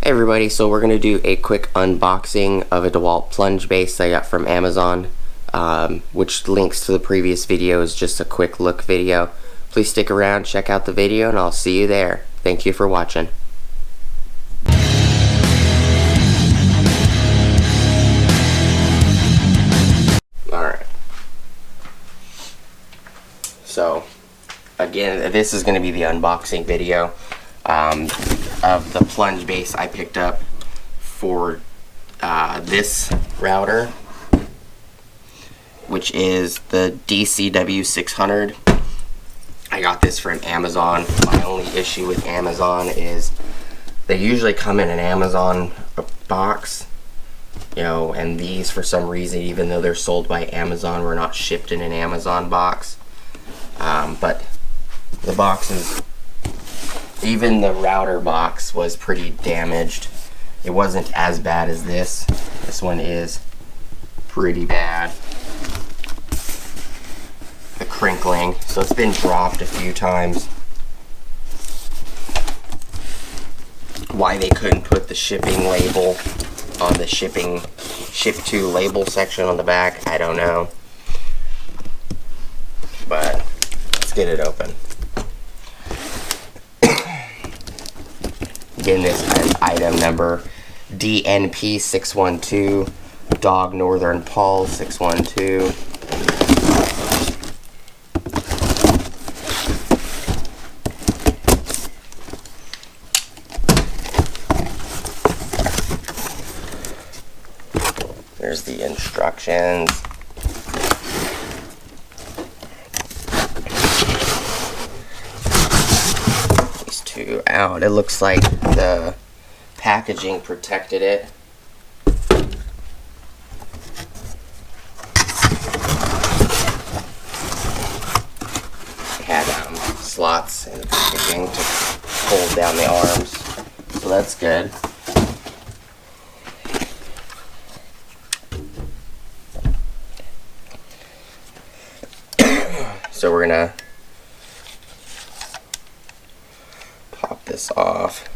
Hey everybody, so we're going to do a quick unboxing of a Dewalt Plunge base I got from Amazon, which links to the previous video is just a quick look video. Please stick around, check out the video, and I'll see you there. Thank you for watching. Alright. So, again, this is going to be the unboxing video of the Plunge base I picked up for this router, which is the DCW600. I got this from Amazon. My only issue with Amazon is they usually come in an Amazon box, you know, and these for some reason, even though they're sold by Amazon, were not shipped in an Amazon box. But the boxes, even the router box, was pretty damaged. It wasn't as bad as this. This one is pretty bad. The crinkling, so it's been dropped a few times. Why they couldn't put the shipping label on the ship to label section on the back, I don't know. But let's get it open. Again, this has item number DNP612, Dog Northern Paul 612. There's the instructions. These two out. It looks like the packaging protected it. It had slots in the packaging to hold down the arms, so that's good. So we're gonna pop this off.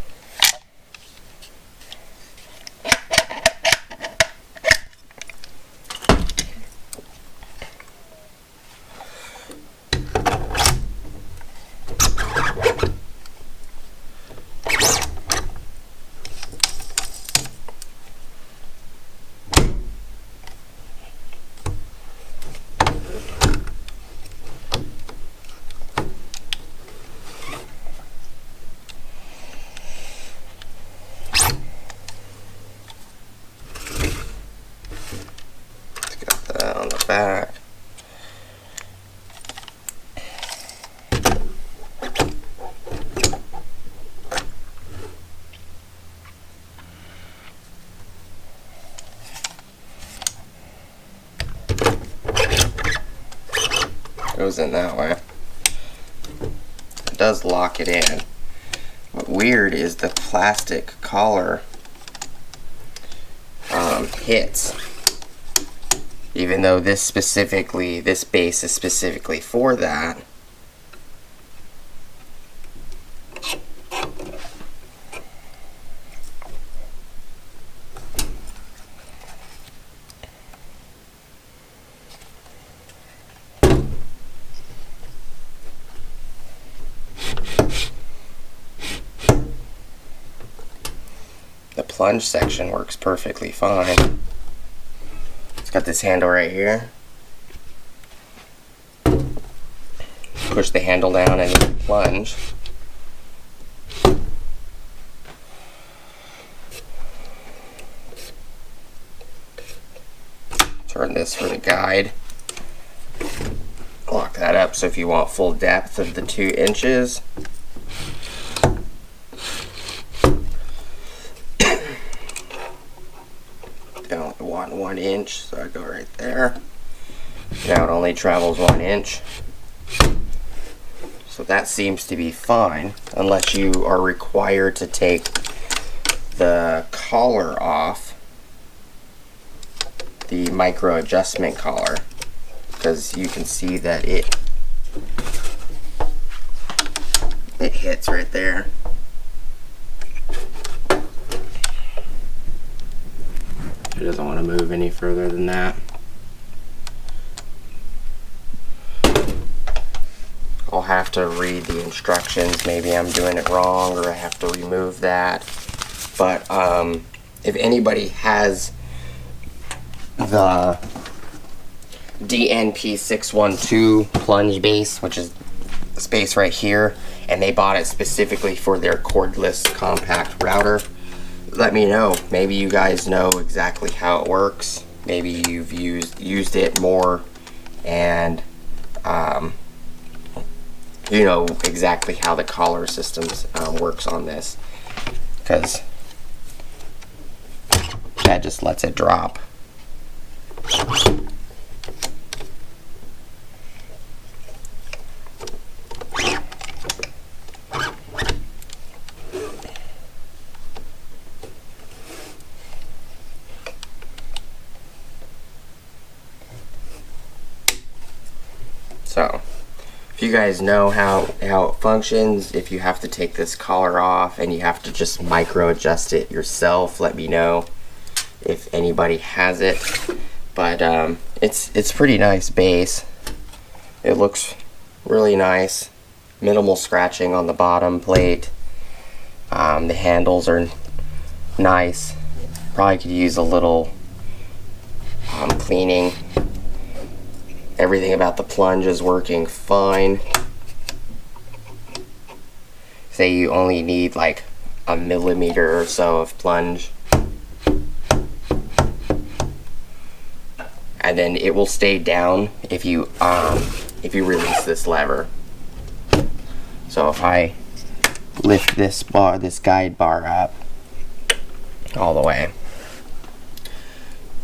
On the back. Goes in that way. It does lock it in. What weird is the plastic collar hits. Even though this base is specifically for that. The plunge section works perfectly fine. It's got this handle right here. Push the handle down and plunge. Turn this for the guide. Lock that up so if you want full depth of the 2 inches. I only want 1 inch, so I go right there. Now it only travels 1 inch. So that seems to be fine, unless you are required to take the collar off, the micro adjustment collar, because you can see that it hits right there. It doesn't want to move any further than that. I'll have to read the instructions. Maybe I'm doing it wrong, or I have to remove that. But if anybody has the DNP612 plunge base, which is the space right here, and they bought it specifically for their cordless compact router, let me know. Maybe you guys know exactly how it works. Maybe you've used it more, and you know exactly how the collar systems works on this, because that just lets it drop. So, if you guys know how it functions, if you have to take this collar off and you have to just micro adjust it yourself, let me know if anybody has it. But it's pretty nice base. It looks really nice. Minimal scratching on the bottom plate. The handles are nice. Probably could use a little cleaning. Everything about the plunge is working fine. Say you only need like a millimeter or so of plunge, and then it will stay down if you release this lever. So if I lift this guide bar up all the way,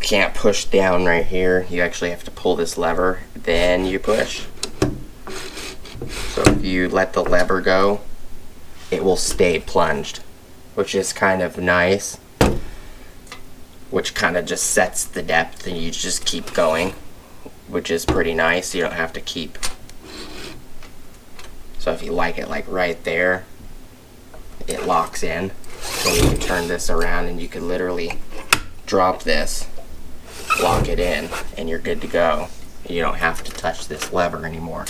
can't push down right here. You actually have to pull this lever, then you push. So if you let the lever go, it will stay plunged, which is kind of nice, which kind of just sets the depth, and you just keep going, which is pretty nice. You don't have to keep. So if you like it like right there, it locks in. So you can turn this around and you can literally drop this, lock it in, and you're good to go. You don't have to touch this lever anymore.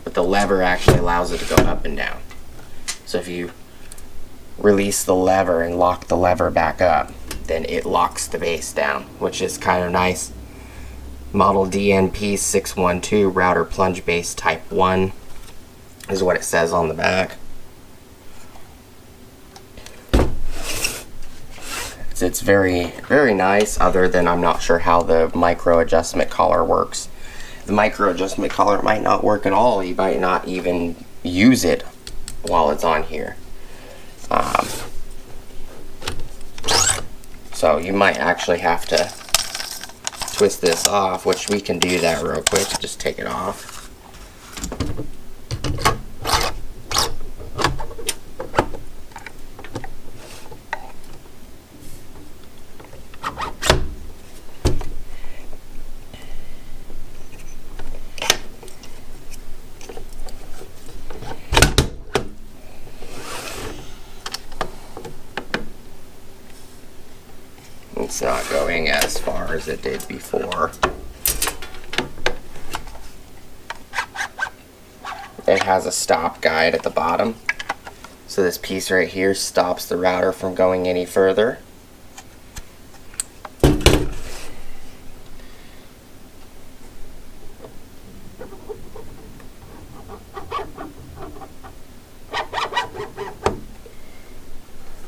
But the lever actually allows it to go up and down. So if you release the lever and lock the lever back up, then it locks the base down, which is kind of nice. Model DNP612 router plunge base type 1 is what it says on the back. It's very, very nice, other than I'm not sure how the micro adjustment collar works. The micro adjustment collar might not work at all. You might not even use it while it's on here. So you might actually have to twist this off, which we can do that real quick. Just take it off. It's not going as far as it did before. It has a stop guide at the bottom. So this piece right here stops the router from going any further.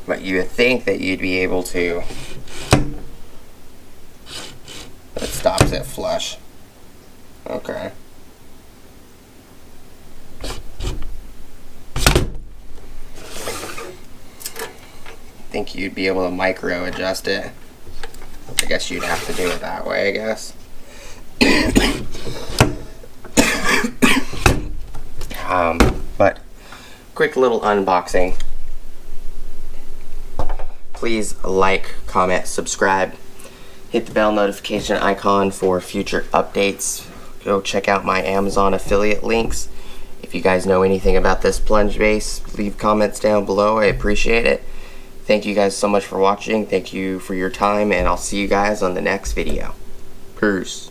But you would think that you'd be able to. It stops it flush. Okay. I think you'd be able to micro adjust it. I guess you'd have to do it that way, I guess. But quick little unboxing. Please like, comment, subscribe. Hit the bell notification icon for future updates. Go check out my Amazon affiliate links. If you guys know anything about this plunge base, leave comments down below. I appreciate it. Thank you guys so much for watching. Thank you for your time, and I'll see you guys on the next video. Peace.